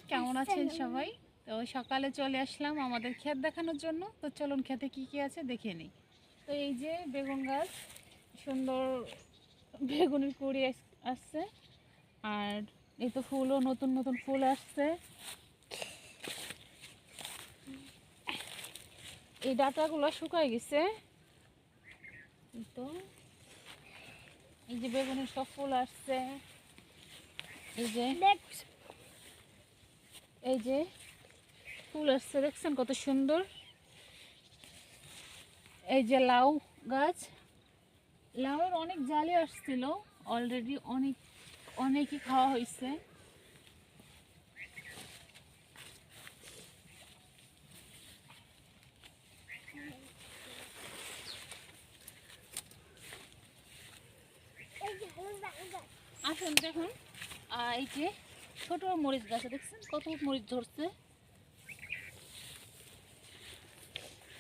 কেমন আছেন সবাই? তো সকালে চলে আসলাম আমাদের ক্ষেত দেখানোর জন্য। তো চলুন ক্ষেতে কি কি আছে দেখে নিই। তো এই যে বেগুন গাছ, সুন্দর বেগুনের কুড়ি আসছে। আর এই তো ফুলও নতুন নতুন ফুল আসছে। এই ডাঁটাগুলো শুকায় গেছে। তো এই যে বেগুনের সব ফুল আসছে। এই যে ফুল আসছে, দেখছেন কত সুন্দর। এই যে লাউ গাছ, লাউয়ের অনেক জালি আসছিল, অলরেডি অনেকই খাওয়া হয়েছে। আসুন দেখুন, এই যে ছোট মরিচ গাছ দেখছেন কত মরিচ ধরছে।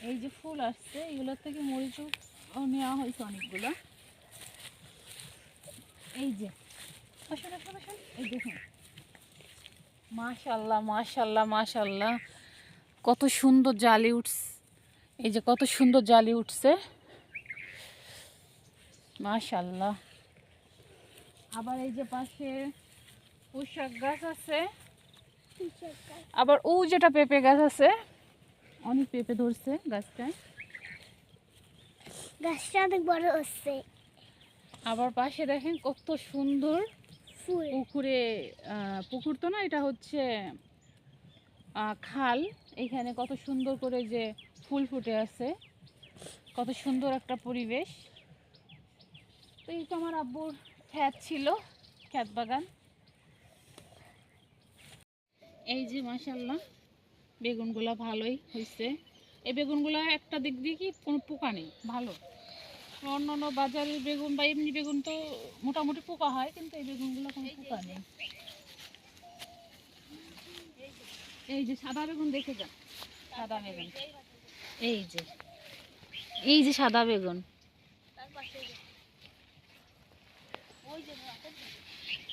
এই যে ফুল আসছে, এগুলোর থেকে মরিচও নেওয়া হয়েছে অনেকগুলো। এই যে আসুন আসুন আসুন, এই দেখুন, মাশাল্লাহ মাশাল্লাহ মাশাল্লাহ, কত সুন্দর জালি উঠছে। এই যে কত সুন্দর জালি উঠছে, মাশাল্লাহ। আবার এই যে পাশে পুঁইশাক গাছ আছে, আবার ও যেটা পেঁপে গাছ আছে, অনেক পেঁপে ধরছে গাছটায়। গাছটা অনেক বড় হচ্ছে। আবার পাশে দেখেন কত সুন্দর ফুল, পুকুরে, পুকুর তো না, এটা হচ্ছে খাল। এখানে কত সুন্দর করে যে ফুল ফুটে আছে, কত সুন্দর একটা পরিবেশ। তো এই তো আমার আব্বুর ক্ষেত ছিল, ক্ষেত বাগান। এই যে মাশাল্লাহ, বেগুনগুলা ভালোই হয়েছে। এই বেগুনগুলা একটা দিক দিয়ে কি কোনো পোকা নেই, ভালো। অন্যান্য বাজারের বেগুন বা এমনি বেগুন তো মোটামুটি পোকা হয়, কিন্তু এই বেগুনগুলো কোনো পোকা নেই। এই যে সাদা বেগুন দেখে যান, সাদা বেগুন, এই যে এই যে সাদা বেগুন।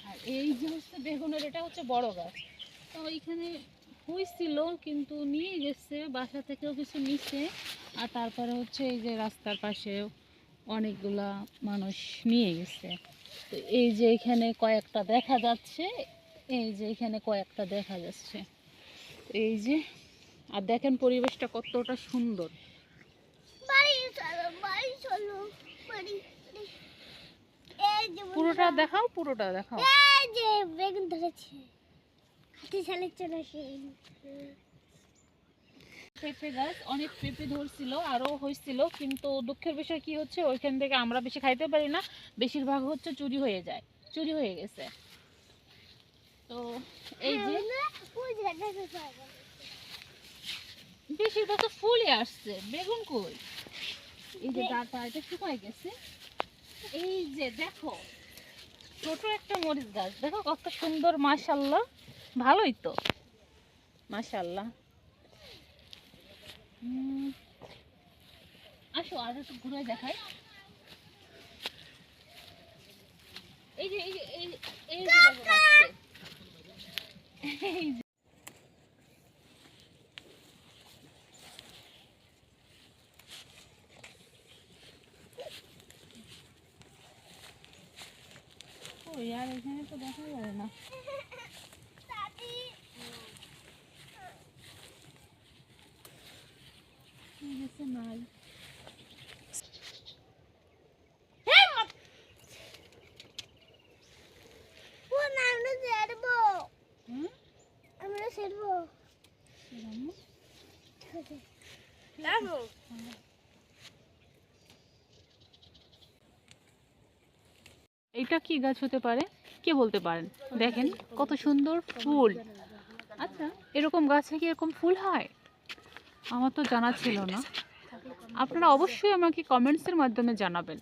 আর এই যে হচ্ছে বেগুনের, এটা হচ্ছে বড় গাছ। তো এইখানে হয়েছিল, কিন্তু নিয়ে গেছে, বাসা থেকেও কিছু নিচ্ছে। আর তারপরে হচ্ছে এই যে রাস্তার পাশে অনেকগুলা মানুষ নিয়ে গেছে। তো এই যে এখানে কয়েকটা দেখা যাচ্ছে, এই যে এখানে কয়েকটা দেখা যাচ্ছে, এই যে। আর দেখেন পরিবেশটা কতটা সুন্দর। পুরোটা দেখাও, পুরোটা দেখাও। এই যে বেগুন ধরেছে, হাতি শালে চলে আসে। পেঁপে গাছ, অনেক পেঁপে ধরছিল, আরও হয়েছিল, কিন্তু দুঃখের বিষয় কি হচ্ছে, ওইখান থেকে আমরা বেশি খাইতে পারি না, বেশিরভাগ হচ্ছে চুরি হয়ে যায়, চুরি হয়ে গেছে। তো এই যে বেশিরভাগ তো ফুলই আসছে, বেগুন কই? এই যে ডাটা, এটা শুকায় গেছে। এই যে দেখো ছোট একটা মরিচ গাছ, দেখো কত সুন্দর, মাশাল্লাহ, ভালোই তো, মাশাল্লাহ। আসো আর একটু ঘুরে দেখাই। এই যে এই যে এই এই যে বেগুন আসছে, এই যে। ও यार, এখানে তো দেখা যায় না। এই গেছে নাই। হুম, আমরা ছেড়বো। এটা কি গাছ হতে পারে, কে বলতে পারেন? দেখেন কত সুন্দর ফুল। আচ্ছা, এরকম গাছে কি এরকম ফুল হয়? আমার তো জানা ছিল না। আপনারা অবশ্যই আমাকে কমেন্টসের মাধ্যমে জানাবেন।